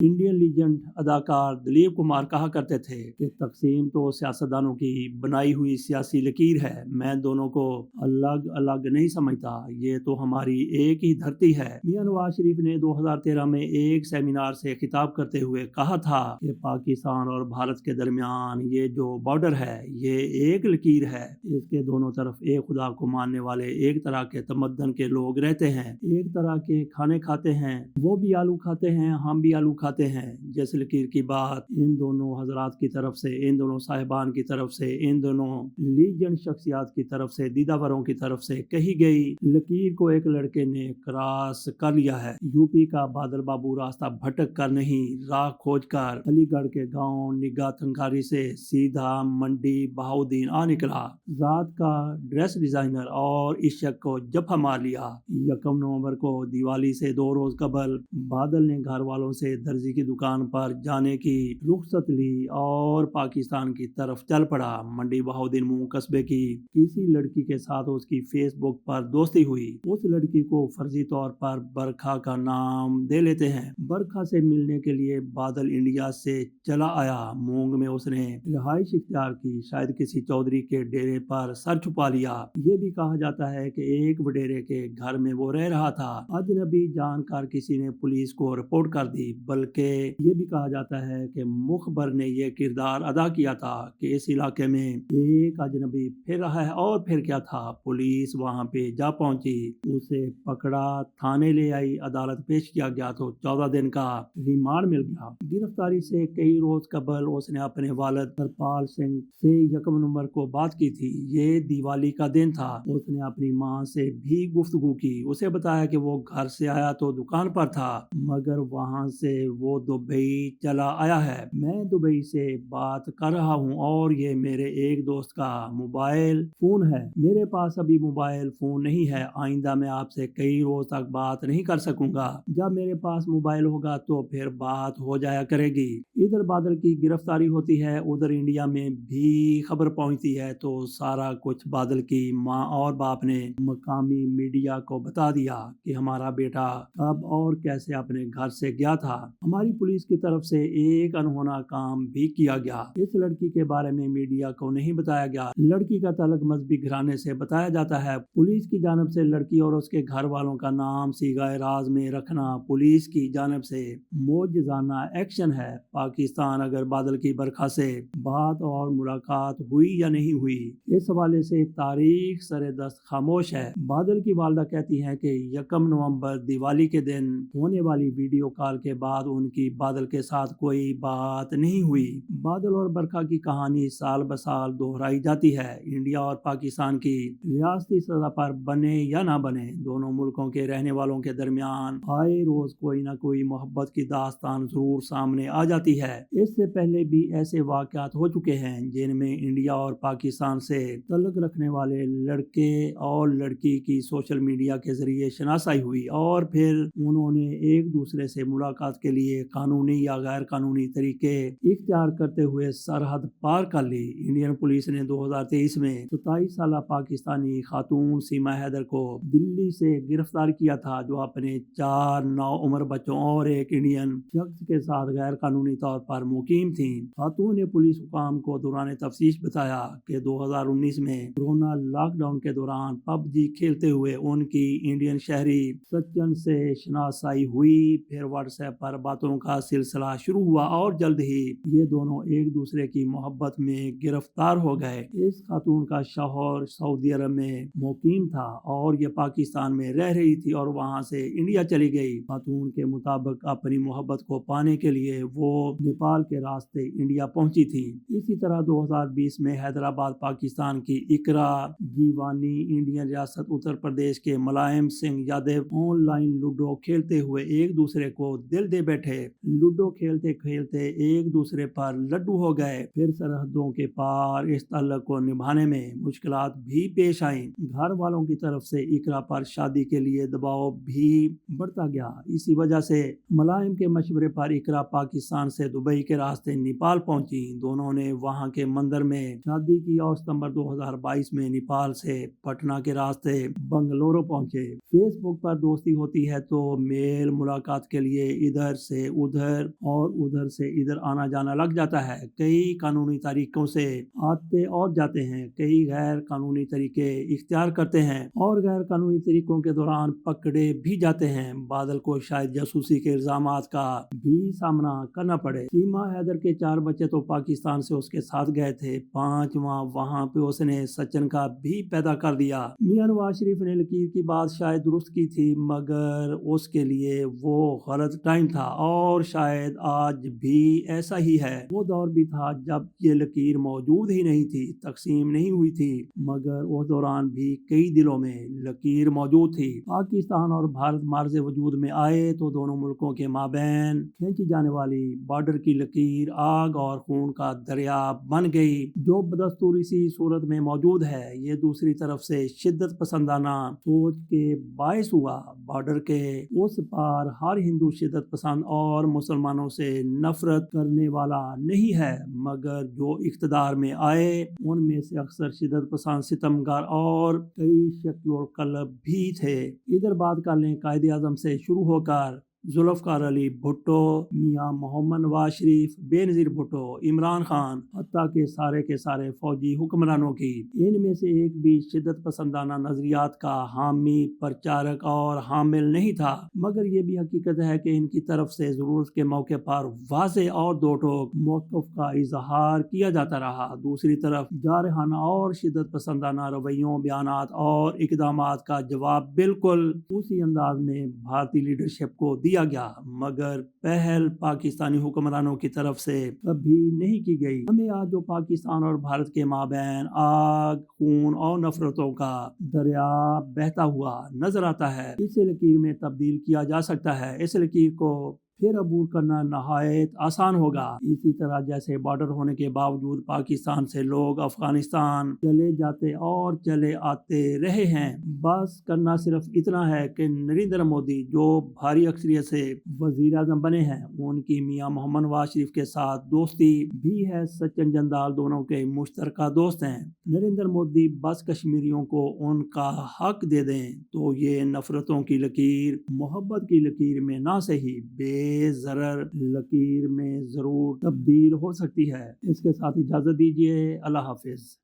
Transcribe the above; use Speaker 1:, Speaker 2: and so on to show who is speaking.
Speaker 1: Indian legend अदाकार दिलीप कुमार कहा करते थे कि तकसीम तो सियासतदानों की बनाई हुई सियासी लकीर है। मैं दोनों को अलग अलग नहीं समझता, ये तो हमारी एक ही धरती है। मियां नवाज शरीफ ने 2013 में एक सेमिनार से खिताब करते हुए कहा था कि पाकिस्तान और भारत के दरमियान ये जो बॉर्डर है ये एक लकीर है, इसके दोनों तरफ एक खुदा को मानने वाले एक तरह के तमद्दन के लोग रहते हैं, एक तरह के खाने खाते हैं, वो भी आलू खाते हैं, हम भी आलू खाते हैं। जिस लकीर की बात इन दोनों हजरात की तरफ से, इन दोनों साहिबान की तरफ से, इन दोनों लीजेंड शख्सियात की तरफ से, दीदावरों की तरफ से कही गई लकीर को एक लड़के ने क्रॉस कर लिया है। यूपी का बादल बाबू रास्ता भटक कर नहीं, राह खोज कर अलीगढ़ के गांव निगाह थंकारी से सीधा मंडी बहाउद्दीन आ निकला। जात का ड्रेस डिजाइनर और इश्क को जफा मार लिया। 1 नवंबर को दिवाली से 2 रोज कबल बादल ने घर वालों से दर्जी की दुकान पर जाने की रुखसत ली और पाकिस्तान की तरफ चल पड़ा। मंडी बहाउद्दीन मुंह कस्बे की किसी लड़की के साथ उसकी फेसबुक पर दोस्ती हुई। उस लड़की को फर्जी तौर पर बरखा का नाम दे लेते हैं। बरखा से मिलने के लिए बादल इंडिया से चला आया। मूंग में उसने रिहाइश इख्तियार की, शायद किसी चौधरी के डेरे पर सर छुपा लिया। ये भी कहा जाता है कि एक वडेरे के घर में वो रह रहा था। अजनबी जानकर किसी ने पुलिस को रिपोर्ट कर दी। बल्कि ये भी कहा जाता है कि मुखबर ने ये किरदार अदा किया था कि इस इलाके में एक अजनबी फिर रहा है। और फिर क्या था, पुलिस वहां पे जा पहुंची, उसे पकड़ा, थाने ले आई, अदालत पेश किया गया तो 14 दिन का रिमांड मिल गया। गिरफ्तारी से कई रोज कबल उसने अपने वालिद हरपाल सिंह से 1 नवंबर को बात की थी। ये दिवाली का दिन था। उसने अपनी माँ से भी गुफ्तगू की। उसे बताया कि वो घर से आया तो दुकान पर था, मगर वहां से वो दुबई चला आया है। मैं दुबई से बात कर रहा हूँ और ये मेरे एक दोस्त का मोबाइल फोन है। मेरे पास अभी मोबाइल फोन नहीं है। आइंदा मैं आपसे कई रोज तक बात नहीं कर सकूंगा। जब मेरे पास मोबाइल होगा तो फिर बात हो जाया करेगी। इधर बादल की गिरफ्तारी होती है, उधर इंडिया में भी खबर पहुंचती है तो सारा कुछ बादल की माँ और बाप ने मकामी मीडिया को बता दिया कि हमारा बेटा कब और कैसे अपने घर से गया था। हमारी पुलिस की तरफ से एक अनहोना काम भी किया गया। इस लड़की के बारे में मीडिया को नहीं बताया गया। लड़की का ताल्लुक मजहबी घराने से बताया जाता है। पुलिस की जानब से लड़की और उसके घर वालों का नाम सीगाए राज में रखना पुलिस की जानब से मौजज़ाना एक्शन है। पाकिस्तान अगर बादल की बरखा से बात और मुलाकात हुई या नहीं हुई, इस हवाले से तारीख सरे दस्त खामोश है। बादल की वालदा कहती हैं कि 1 नवंबर दिवाली के दिन होने वाली वीडियो कॉल के बाद उनकी बादल के साथ कोई बात नहीं हुई। बादल और बरखा की कहानी साल ब साल दोहराई जाती है। इंडिया और पाकिस्तान की रियासती सतह पर बने या ना बने, दोनों मुल्कों के रहने वालों के दरमियान आए रोज कोई ना कोई मोहब्बत की दास्तान जरूर सामने आ जाती है। इससे पहले भी ऐसे वाकयात हो चुके हैं जिनमें इंडिया और पाकिस्तान से तल्लुक रखने वाले लड़के और लड़की की सोशल मीडिया के जरिए शनासाई हुई और फिर उन्होंने एक दूसरे से मुलाकात के लिए कानूनी या गैर कानूनी तरीके इख्तियार करते हुए सरहद पार कर ली। इंडियन पुलिस ने 2023 में 27 साल पाकिस्तानी खातून सीमा हैदर को दिल्ली से गिरफ्तार किया था, जो अपने 4 नौउम्र बच्चों और एक इंडियन शख्स के साथ गैर कानूनी तौर पर मुकीम थी। खातून ने पुलिस हुकाम को दौरान तफ्तीश बताया कि 2019 में कोरोना लॉकडाउन के दौरान पबजी खेलते हुए उनकी इंडियन शहरी सज्जन से शनासाई हुई। फिर व्हाट्सएप पर बातों का सिलसिला शुरू हुआ और जल्द ही ये दोनों एक दूसरे की मोहब्बत में गिरफ्तार हो गए। इस खातून का शौहर सऊदी अरब में मुकीम था और ये पाकिस्तान में रह रही थी और वहां से इंडिया चली गई। खातून के मुताबिक अपनी मोहब्बत को पाने के लिए वो नेपाल के रास्ते इंडिया पहुंची थी। इसी तरह 2020 में हैदराबाद पाकिस्तान की इकरा जीवानी इंडियन रियासत उत्तर प्रदेश के मुलायम सिंह यादव ऑनलाइन लूडो खेलते हुए एक दूसरे को दिल दे बैठे। लूडो खेलते खेलते एक दूसरे पर लड्डू हो गए। फिर सरहदों के पार इस ताल्लुक को निभाने में मुश्किलात भी पेश आई। घर वालों की तरफ से इकरा पर शादी के लिए दबाव भी बढ़ता गया। इसी वजह से मुलायम के मशवरे पर इकरा पाकिस्तान से दुबई के रास्ते नेपाल पहुंची। दोनों ने वहां के मंदिर में शादी की और सितंबर 2022 में नेपाल से पटना के रास्ते बंगलुरु पहुंचे। फेसबुक पर दोस्ती होती है तो मेल मुलाकात के लिए इधर سے ادھر اور ادھر سے ادھر آنا جانا لگ جاتا ہے، کئی قانونی طریقوں سے آتے اور جاتے ہیں، کئی غیر قانونی طریقے اختیار کرتے ہیں اور غیر قانونی طریقوں کے دوران پکڑے بھی جاتے ہیں۔ بادل کو شاید جاسوسی کے الزامات کا بھی سامنا کرنا پڑے۔ سیما حیدر کے 4 بچے تو پاکستان سے اس کے ساتھ گئے تھے، 5واں وہاں پہ اس نے سچن کا بھی پیدا کر دیا۔ میاں نواز شریف نے لکیر کی بات شاید درست کی تھی، مگر اس کے لیے وہ غلط ٹائم تھا اور شاید آج بھی ایسا ہی ہے۔ وہ دور بھی تھا جب یہ لکیر موجود ہی نہیں تھی، تقسیم نہیں ہوئی تھی، مگر اس دوران بھی کئی دلوں میں لکیر موجود تھی۔ پاکستان اور بھارت معرض وجود میں آئے تو دونوں ملکوں کے مابین کھینچی جانے والی بارڈر کی لکیر آگ اور خون کا دریا بن گئی، جو بدستور اسی صورت میں موجود ہے۔ یہ دوسری طرف سے شدت پسندانہ سوچ کے باعث ہوا۔ بارڈر کے اس پار ہر ہندو شدت پسند اور مسلمانوں سے نفرت کرنے والا نہیں ہے، مگر جو اقتدار میں آئے ان میں سے اکثر شدت پسند ستمگر اور کئی شکی القلب بھی تھے۔ ادھر بات کر لیں قائد اعظم سے شروع ہو کر ذوالفقار علی بھٹو، میاں محمد نواز شریف، بے نظیر بھٹو، عمران خان، حتیٰ کہ سارے کے سارے فوجی حکمرانوں کی، ان میں سے ایک بھی شدت پسندانہ نظریات کا حامی، پرچارک اور حامل نہیں تھا، مگر یہ بھی حقیقت ہے کہ ان کی طرف سے ضرورت کے موقع پر واضح اور دو ٹوک موقف کا اظہار کیا جاتا رہا۔ دوسری طرف جارحانہ اور شدت پسندانہ رویوں، بیانات اور اقدامات کا جواب بالکل اسی انداز میں بھارتی لیڈرشپ کو دیا گیا، مگر پہل پاکستانی حکمرانوں کی طرف سے کبھی نہیں کی گئی۔ ہمیں آج جو پاکستان اور بھارت کے مابین آگ، خون اور نفرتوں کا دریا بہتا ہوا نظر آتا ہے، اسے لکیر میں تبدیل کیا جا سکتا ہے۔ اس لکیر کو پھر عبور کرنا نہایت آسان ہوگا۔ اسی طرح جیسے بارڈر ہونے کے باوجود پاکستان سے لوگ افغانستان چلے جاتے اور چلے آتے رہے ہیں، بس کرنا صرف اتنا ہے کہ نریندر مودی جو بھاری اکثریت سے وزیر اعظم بنے ہیں، ان کی میاں محمد نواز شریف کے ساتھ دوستی بھی ہے۔ سچن جندال دونوں کے مشترکہ دوست ہیں۔ نریندر مودی بس کشمیریوں کو ان کا حق دے دیں تو یہ نفرتوں کی لکیر محبت کی لکیر میں نہ صحیح بے ضرر لکیر میں ضرور تبدیل ہو سکتی ہے۔ اس کے ساتھ اجازت دیجیے، اللہ حافظ۔